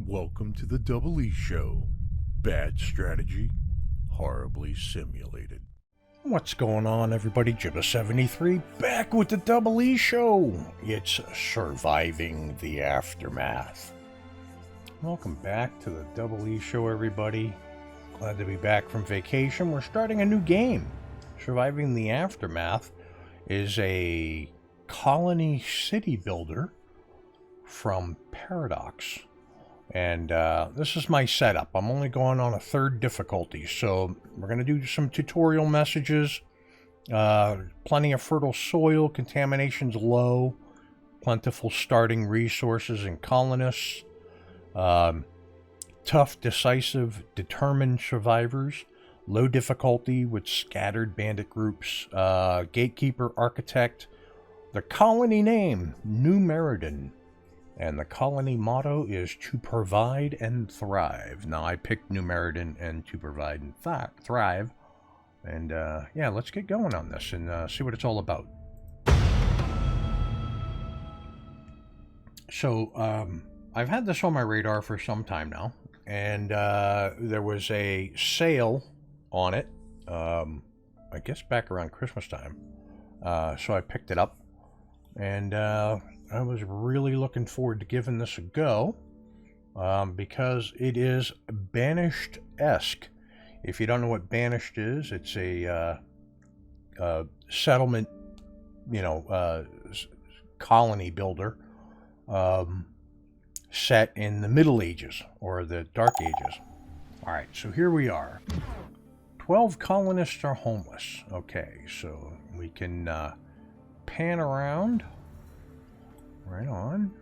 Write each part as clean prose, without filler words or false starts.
Welcome to the Double E Show. Bad strategy, horribly simulated. What's going on, everybody? Jibba73 back with the Double E Show. It's surviving the aftermath. Welcome back to the Double E Show, everybody. Glad to be back from vacation. We're starting a new game. Surviving the Aftermath is a colony city builder from Paradox. And this is my setup. I'm only going on a 3rd difficulty, so we're going to do some tutorial messages. Plenty of fertile soil, contamination's low, plentiful starting resources and colonists, tough, decisive, determined survivors, low difficulty with scattered bandit groups, gatekeeper, architect, the colony name, New Meridon. And the colony motto is to provide and thrive. Now, I picked New Meridon and to provide and thrive. And, yeah, let's get going on this and see what it's all about. So, I've had this on my radar for some time now. And there was a sale on it, I guess back around Christmas time. So I picked it up. And I was really looking forward to giving this a go because it is Banished-esque. If you don't know what Banished is, it's a settlement, colony builder set in the Middle Ages or the Dark Ages. All right, so here we are. 12 colonists are homeless. Okay, so we can pan around. Right on.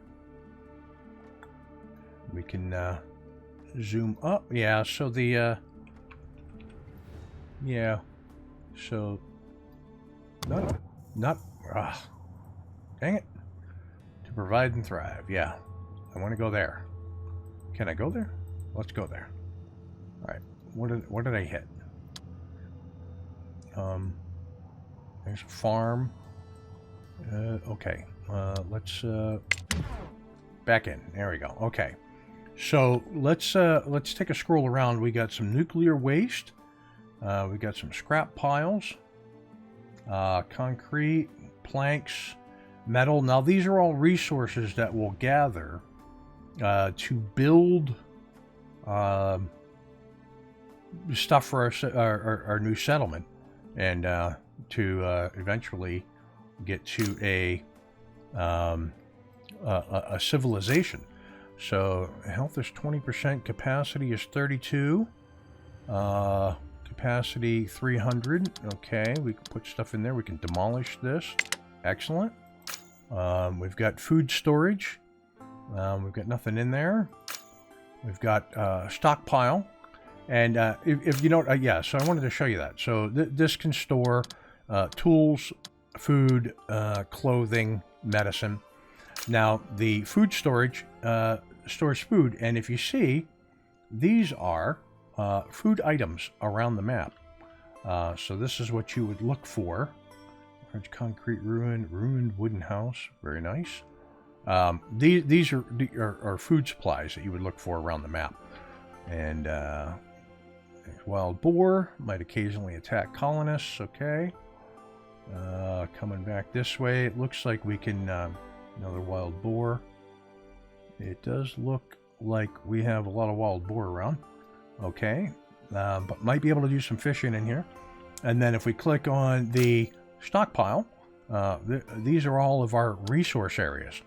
We can zoom up. Yeah, so the so not dang it. To provide and thrive. Yeah. I want to go there. Can I go there? Let's go there. All right. What did I hit? There's a farm. Okay. Let's back in. There we go. Okay, so let's take a scroll around. We got some nuclear waste. We got some scrap piles, concrete, planks, metal. Now these are all resources that we'll gather to build stuff for our new settlement, and to eventually get to a civilization. So health is 20%, capacity is 32, capacity 300. Okay, we can put stuff in there. We can demolish this. Excellent. We've got food storage. We've got nothing in there. We've got stockpile. And if you don't, yeah, so I wanted to show you that. So this can store tools, food, clothing, medicine. Now the food storage stores food, and if you see, these are food items around the map. So this is what you would look for. Large concrete ruined wooden house, very nice. These are food supplies that you would look for around the map. And wild boar might occasionally attack colonists. Okay. Coming back this way, it looks like we can another wild boar. It does look like we have a lot of wild boar around. Okay, but might be able to do some fishing in here. And then if we click on the stockpile, these are all of our resource areas.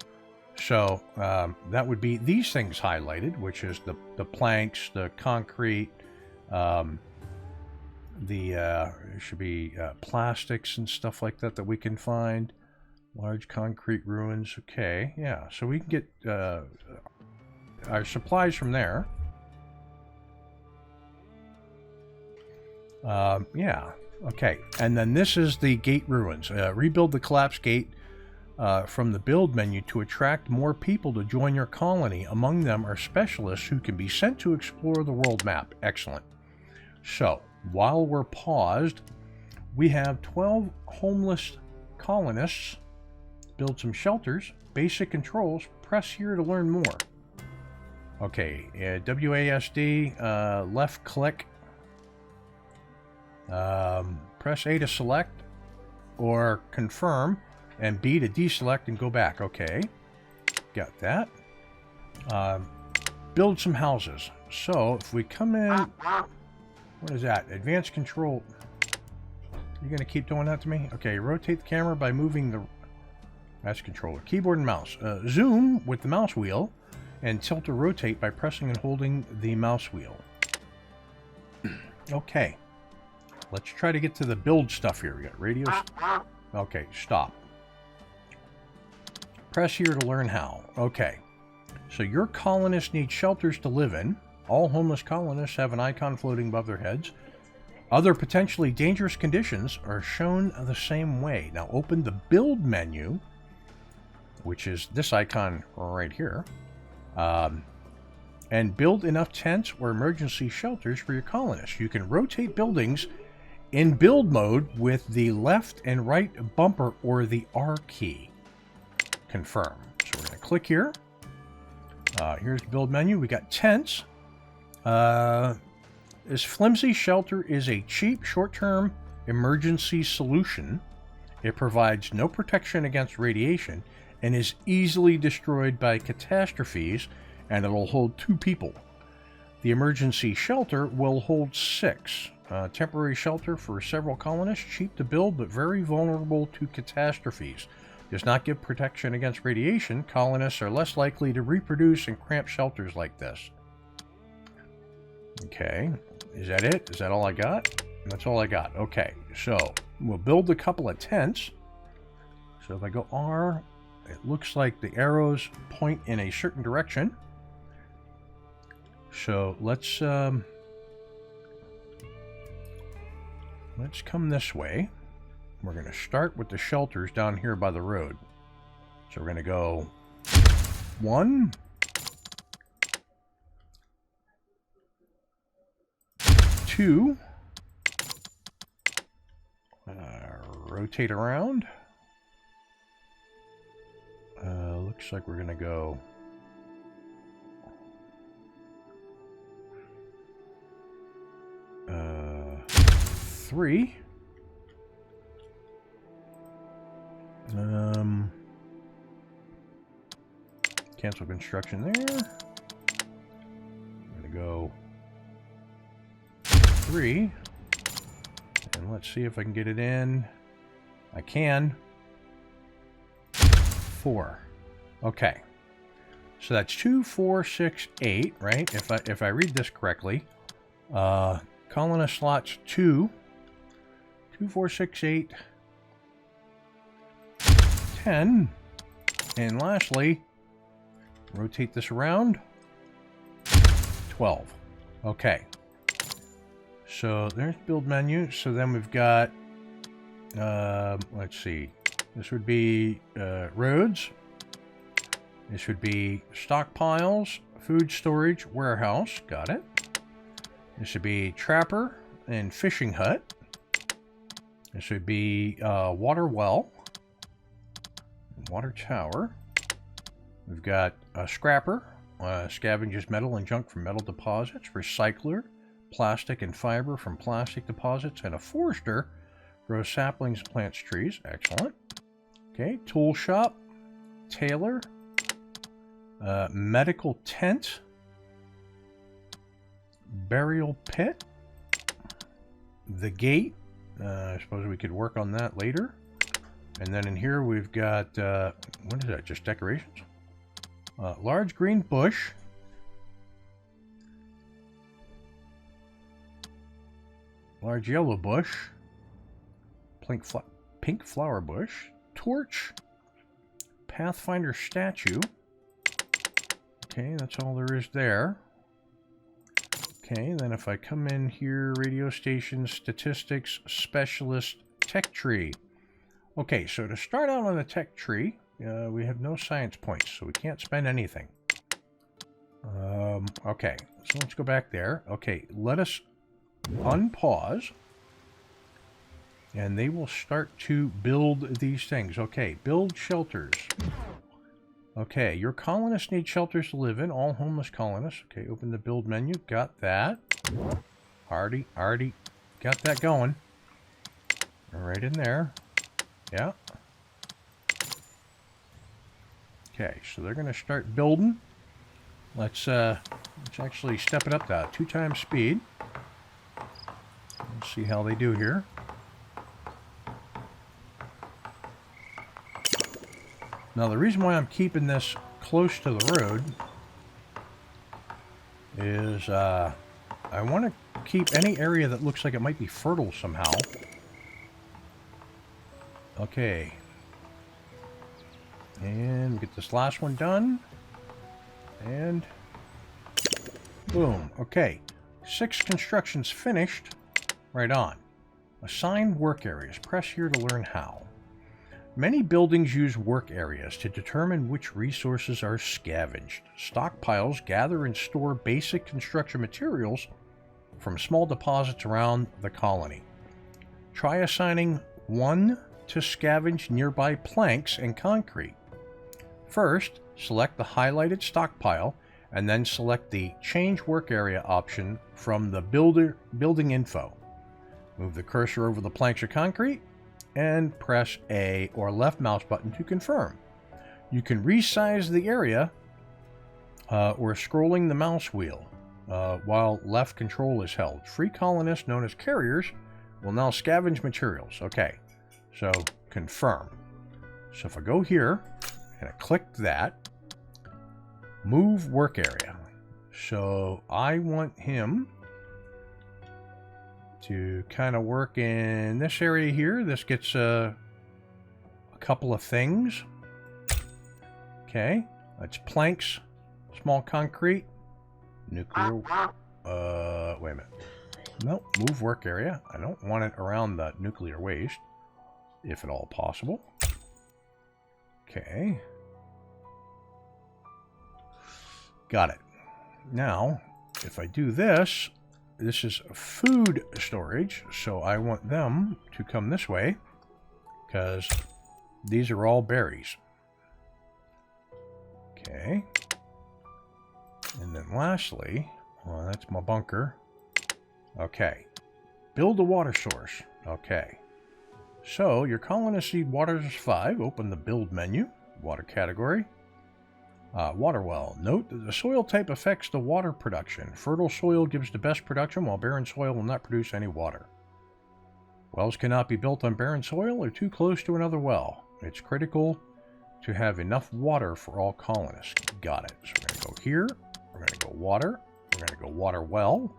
So that would be these things highlighted, which is the planks, the concrete, should be plastics and stuff like that we can find. Large concrete ruins. Okay, yeah, so we can get our supplies from there. Yeah, okay, and then this is the gate ruins. Rebuild the collapsed gate from the build menu to attract more people to join your colony. Among them are specialists who can be sent to explore the world map. Excellent. So while we're paused, we have 12 homeless colonists. Build some shelters, basic controls. Press here to learn more. Okay, WASD, left click. Press A to select or confirm, and B to deselect and go back. Okay, got that. Build some houses. So if we come in, what is that? Advanced control. You're going to keep doing that to me? Okay, rotate the camera by moving the... That's controller. Keyboard and mouse. Zoom with the mouse wheel, and tilt or rotate by pressing and holding the mouse wheel. Okay. Let's try to get to the build stuff here. We got radios. Okay, stop. Press here to learn how. Okay. So your colonists need shelters to live in. All homeless colonists have an icon floating above their heads. Other potentially dangerous conditions are shown the same way. Now open the build menu, which is this icon right here, and build enough tents or emergency shelters for your colonists. You can rotate buildings in build mode with the left and right bumper or the R key. Confirm. So we're going to click here. Here's the build menu. We got tents. This flimsy shelter is a cheap, short-term emergency solution. It provides no protection against radiation and is easily destroyed by catastrophes, and it'll hold 2 people. The emergency shelter will hold 6. Temporary shelter for several colonists, cheap to build but very vulnerable to catastrophes. Does not give protection against radiation. Colonists are less likely to reproduce in cramped shelters like this. Okay, is that it? Is that all I got? That's all I got. Okay, so we'll build a couple of tents. So if I go R, it looks like the arrows point in a certain direction. So let's come this way. We're going to start with the shelters down here by the road. So we're going to go 1, 2, rotate around. Looks like we're going to go 3. Cancel construction there. I'm going to go 3. And let's see if I can get it in. I can. 4. Okay. So that's 2, 4, 6, 8, right? If I read this correctly. Colonist slots 2, 4, 6, 8, 10. And lastly, rotate this around. 12. Okay. So there's build menu. So then we've got, let's see. This would be roads. This would be stockpiles, food storage, warehouse. Got it. This would be trapper and fishing hut. This would be water well, water tower. We've got a scrapper, scavenges metal and junk from metal deposits. Recycler, plastic and fiber from plastic deposits. And a forester, grows saplings and plants trees. Excellent. Okay, tool shop, tailor, medical tent, burial pit, the gate. I suppose we could work on that later. And then in here we've got, what is that, just decorations? Large green bush. Large yellow bush. Pink flower bush. Torch. Pathfinder statue. Okay, that's all there is there. Okay, then if I come in here, radio station, statistics, specialist, tech tree. Okay, so to start out on the tech tree, we have no science points, so we can't spend anything. Okay, so let's go back there. Okay, let us unpause. And they will start to build these things. Okay, build shelters. Okay, your colonists need shelters to live in. All homeless colonists. Okay, open the build menu. Got that. Already got that going. Right in there. Yeah. Okay, so they're going to start building. Let's actually step it up to 2 times speed. Let's see how they do here. Now, the reason why I'm keeping this close to the road is I want to keep any area that looks like it might be fertile somehow. Okay. And we get this last one done. And boom. Okay. 6 constructions finished. Right on. Assign work areas. Press here to learn how. Many buildings use work areas to determine which resources are scavenged. Stockpiles gather and store basic construction materials from small deposits around the colony. Try assigning 1 to scavenge nearby planks and concrete. First, select the highlighted stockpile and then select the Change Work Area option from the building info. Move the cursor over the planks or concrete and press A or left mouse button to confirm. You can resize the area or scrolling the mouse wheel while left control is held. Free colonists known as carriers will now scavenge materials. Okay, so confirm. So if I go here and I click that, move work area. So I want him to kind of work in this area here. This gets a couple of things. Okay, that's planks, small concrete, nuclear. Wait a minute. Nope, move work area. I don't want it around the nuclear waste, if at all possible. Okay. Got it. Now, if I do this, this is food storage, so I want them to come this way, because these are all berries. Okay. And then lastly, well, that's my bunker. Okay. Build a water source. Okay. So, your colonists need water is 5. Open the build menu. Water category. Water well. Note that the soil type affects the water production. Fertile soil gives the best production, while barren soil will not produce any water. Wells cannot be built on barren soil or too close to another well. It's critical to have enough water for all colonists. Got it. So we're going to go here. We're going to go water. We're going to go water well.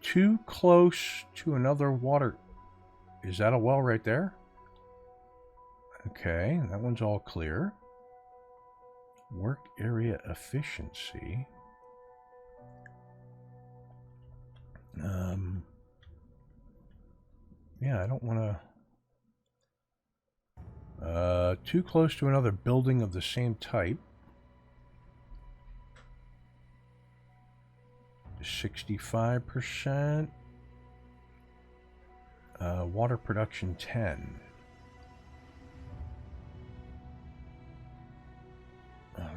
Too close to another water. Is that a well right there? Okay, that one's all clear. Work area efficiency. Yeah, I don't want to... too close to another building of the same type. 65%. Water production 10.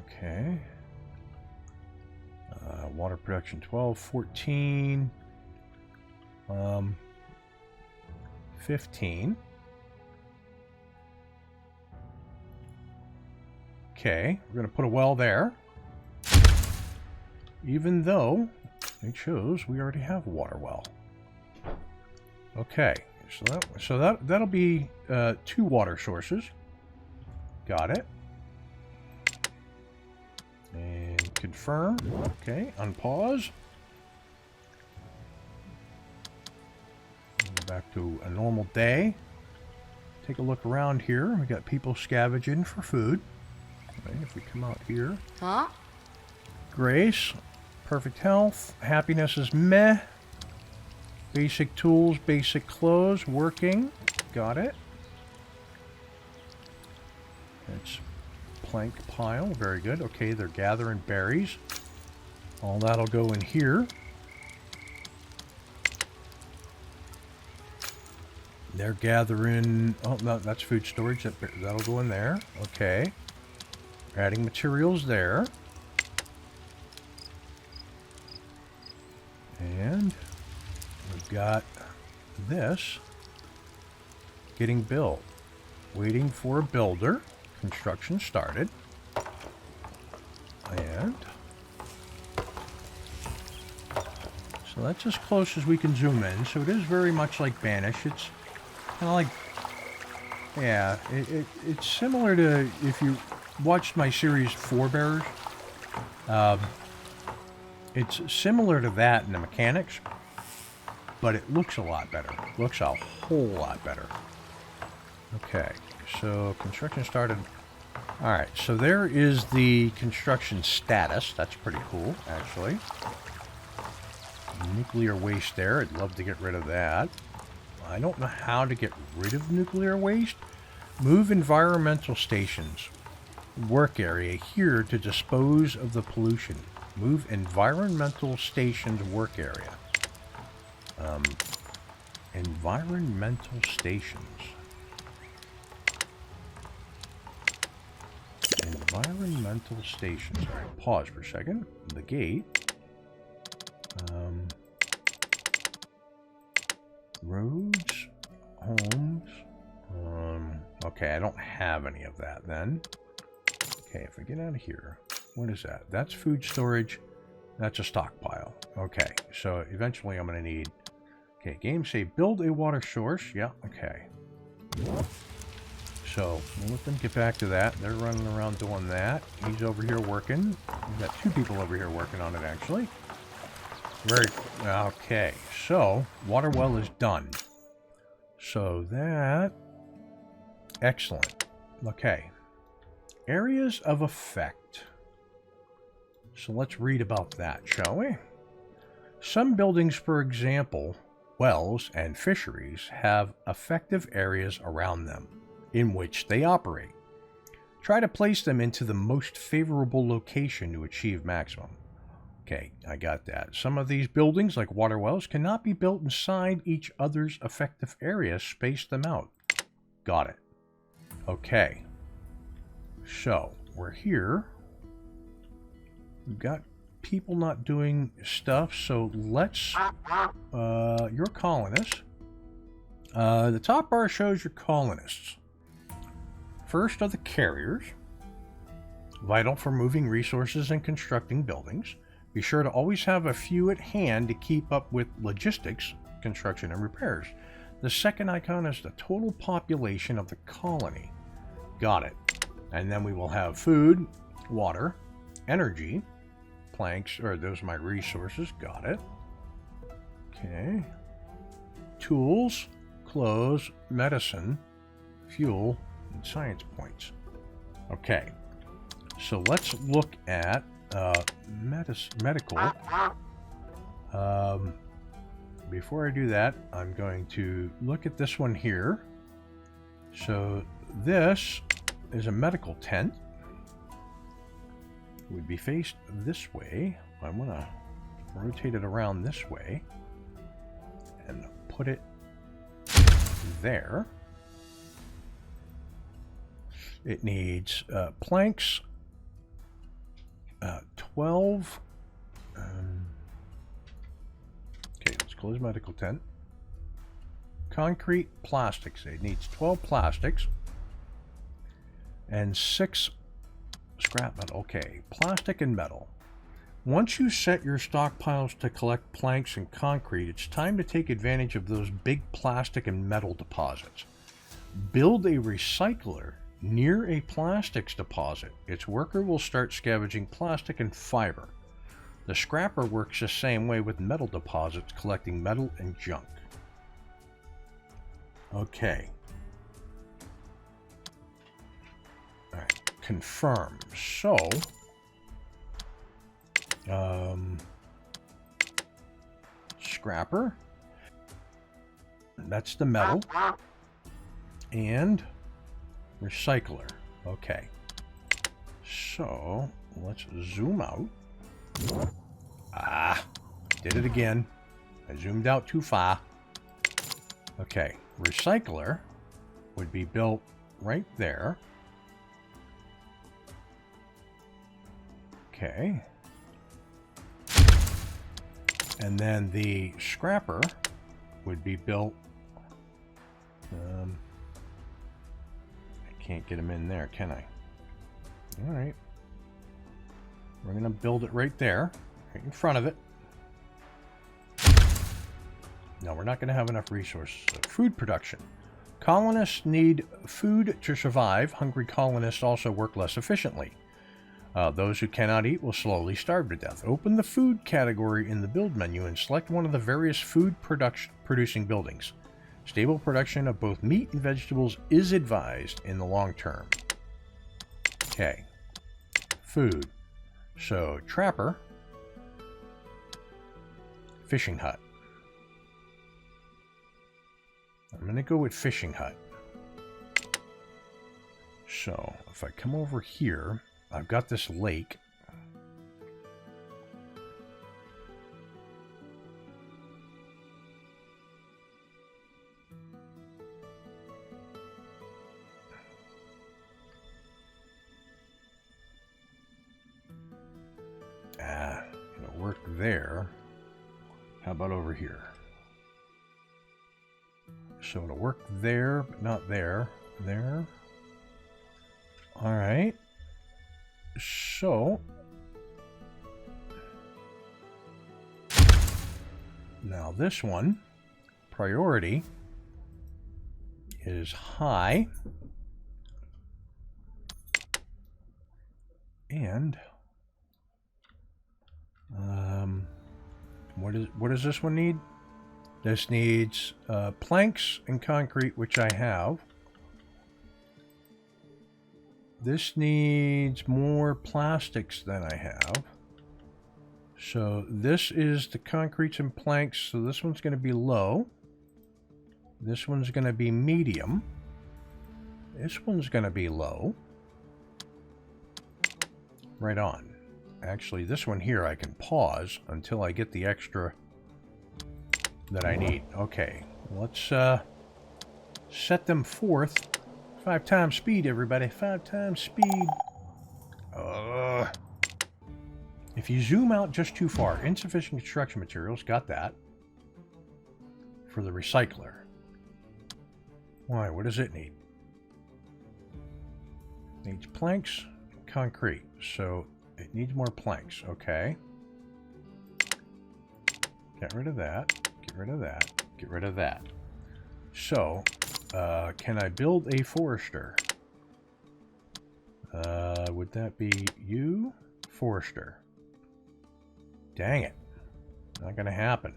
Okay. Water production 12, 14, 15. Okay, we're going to put a well there. Even though it shows we already have a water well. Okay, so that'll be 2 water sources. Got it. And confirm. Okay, unpause. Go back to a normal day. Take a look around here. We got people scavenging for food. Okay, if we come out here. Huh? Grace. Perfect health. Happiness is meh. Basic tools, basic clothes, working. Got it. That's plank pile. Very good. Okay, they're gathering berries. All that'll go in here. They're gathering... Oh, no, that's food storage. That'll go in there. Okay. Adding materials there. And we've got this getting built. Waiting for a builder. Construction started. And so that's as close as we can zoom in. So it is very much like Banish. It's kind of like, yeah, it's similar to, if you watched my series Forebears, it's similar to that in the mechanics, but it looks a lot better. Looks a whole lot better. Okay, so construction started. Alright, so there is the construction status. That's pretty cool, actually. Nuclear waste there. I'd love to get rid of that. I don't know how to get rid of nuclear waste. Move environmental stations. Work area here to dispose of the pollution. Move environmental stations work area. Environmental stations. Environmental stations. All right, pause for a second. The gate. Roads. Homes. Okay, I don't have any of that then. Okay, if I get out of here, what is that? That's food storage. That's a stockpile. Okay, so eventually I'm going to need... Okay, game say build a water source. Yeah, okay. So, we'll let them get back to that. They're running around doing that. He's over here working. We've got two people over here working on it, actually. Very... Okay, so, water well is done. So, that... Excellent. Okay. Areas of effect. So let's read about that, shall we? Some buildings, for example, wells and fisheries, have effective areas around them in which they operate. Try to place them into the most favorable location to achieve maximum. Okay, I got that. Some of these buildings, like water wells, cannot be built inside each other's effective area. Space them out. Got it. Okay. So, we're here. We've got people not doing stuff, so let's... your colonists. The top bar shows your colonists. First are the carriers. Vital for moving resources and constructing buildings. Be sure to always have a few at hand to keep up with logistics, construction, and repairs. The second icon is the total population of the colony. Got it. And then we will have food, water, energy, planks, or those are my resources. Got it. Okay. Tools, clothes, medicine, fuel, and science points. Okay. So let's look at medical. Before I do that, I'm going to look at this one here. So this is a medical tent. It would be faced this way. I'm going to rotate it around this way and put it there. It needs planks, 12. Okay, let's close medical tent. Concrete plastics. It needs 12 plastics and 6 scrap metal. Okay, plastic and metal. Once you set your stockpiles to collect planks and concrete, it's time to take advantage of those big plastic and metal deposits. Build a recycler near a plastics deposit. Its worker will start scavenging plastic and fiber. The scrapper works the same way with metal deposits, collecting metal and junk. Okay. Alright, confirm. So, scrapper. That's the metal. And recycler. Okay. So, let's zoom out. Ah, did it again. I zoomed out too far. Okay, recycler would be built right there. Okay. And then the scrapper would be built. I can't get him in there, can I? All right. We're going to build it right there, right in front of it. No, we're not going to have enough resources. Food production. Colonists need food to survive. Hungry colonists also work less efficiently. Those who cannot eat will slowly starve to death. Open the food category in the build menu and select one of the various food producing buildings. Stable production of both meat and vegetables is advised in the long term. Okay. Food. So, trapper. Fishing hut. I'm going to go with fishing hut. So, if I come over here, I've got this lake. It'll work there. How about over here? So it'll work there, but not there. There. Alright. So. Now this one, priority is high. And what does this one need? This needs planks and concrete, which I have. This needs more plastics than I have. So this is the concretes and planks. So this one's going to be low. This one's going to be medium. This one's going to be low. Right on. Actually, this one here I can pause until I get the extra that I need. Okay, let's set them forth. 5 times speed, everybody. 5 times speed. If you zoom out just too far, insufficient construction materials, got that. For the recycler. Why? What does it need? Needs planks, concrete. So it needs more planks. Okay. Get rid of that. Get rid of that. Get rid of that. So, can I build a forester? Would that be you? Forester. Dang it. Not gonna happen.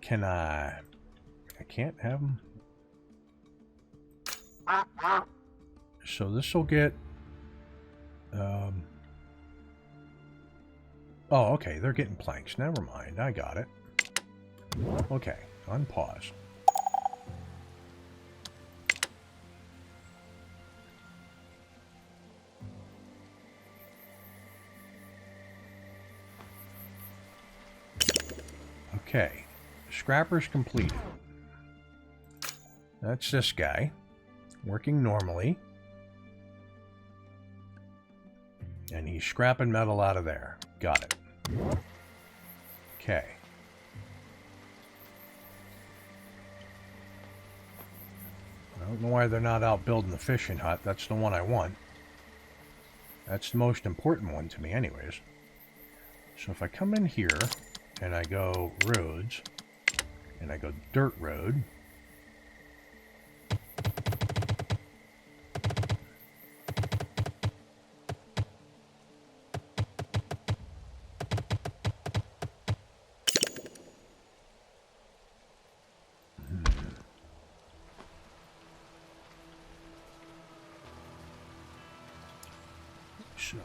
Can I can't have them. So this will get oh, okay, they're getting planks. Never mind, I got it. Okay, unpause. Okay, scrapper's completed. That's this guy, working normally. And he's scrapping metal out of there. Got it. Okay. I don't know why they're not out building the fishing hut. That's the one I want. That's the most important one to me anyways. So if I come in here and I go roads and I go dirt road, so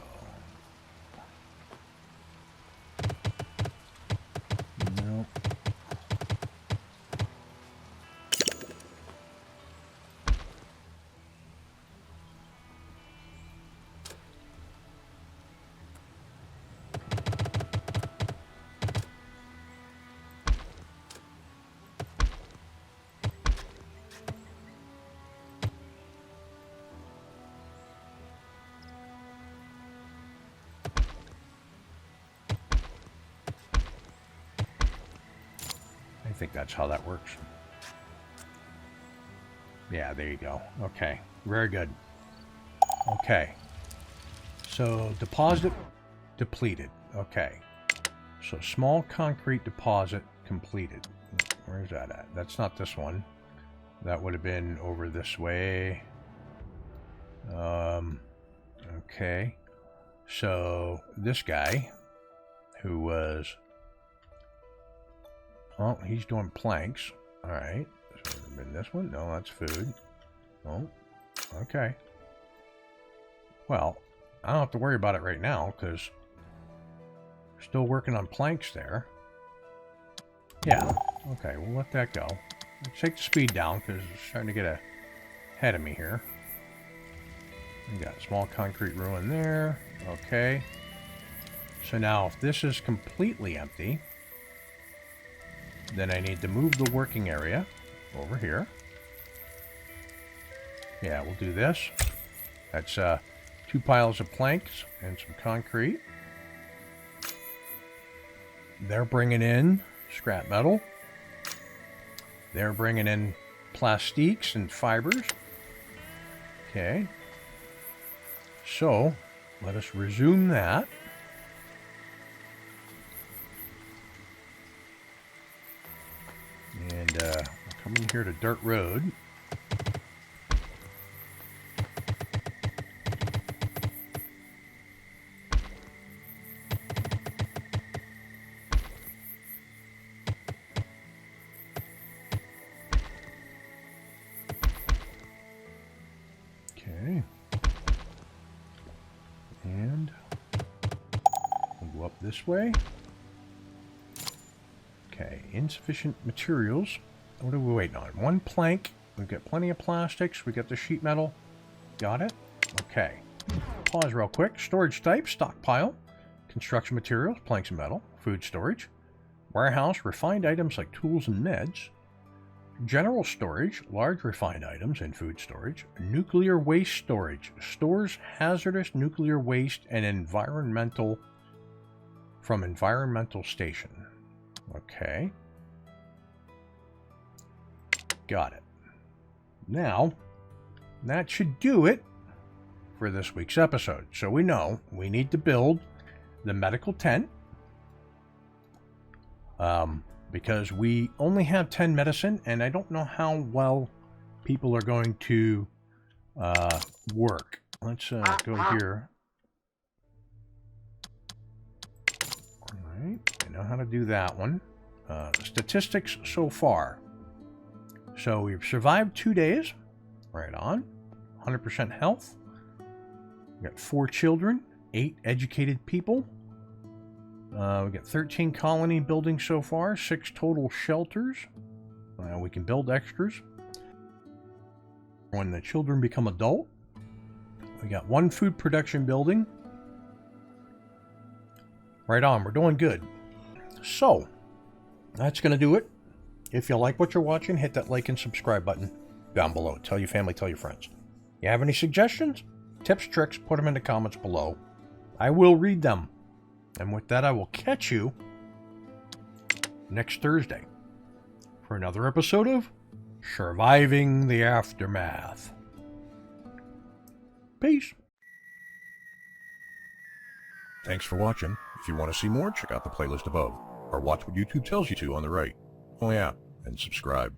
no. think that's how that works. Yeah, there you go. Okay, very good. Okay. So, deposit depleted. Okay. So, small concrete deposit completed. Where's that at? That's not this one. That would have been over this way. Okay. So, this guy, who was... Oh, he's doing planks. Alright. So, it would have been this one? No, that's food. Oh, okay. Well, I don't have to worry about it right now, because we're still working on planks there. Yeah. Okay, we'll let that go. Let's take the speed down, because it's starting to get ahead of me here. We got a small concrete ruin there. Okay. So now, if this is completely empty, then I need to move the working area over here. Yeah, we'll do this. That's 2 piles of planks and some concrete. They're bringing in scrap metal. They're bringing in plastiques and fibers. Okay. So, let us resume that. And we're coming here to Dirt Road. Okay. And we'll go up this way. Okay, insufficient materials. What are we waiting on? 1 plank. We've got plenty of plastics. We got the sheet metal. Got it? Okay. Pause real quick. Storage type, stockpile. Construction materials, planks and metal. Food storage. Warehouse, refined items like tools and meds. General storage, large refined items and food storage. Nuclear waste storage, stores hazardous nuclear waste and from environmental station. Okay. Got it. Now, that should do it for this week's episode. So we know we need to build the medical tent. Because we only have 10 medicine, and I don't know how well people are going to work. Let's go here. Alright, I know how to do that one. Statistics so far. So we've survived 2 days. Right on. 100% health. We got 4 children, 8 educated people. We got 13 colony buildings so far, 6 total shelters. We can build extras. When the children become adult, we got 1 food production building. Right on, we're doing good. So, that's going to do it. If you like what you're watching, hit that like and subscribe button down below. Tell your family, tell your friends. You have any suggestions, tips, tricks, put them in the comments below. I will read them. And with that, I will catch you next Thursday for another episode of Surviving the Aftermath. Peace. Thanks for watching. If you want to see more, check out the playlist above, or watch what YouTube tells you to on the right. Oh yeah, and subscribe.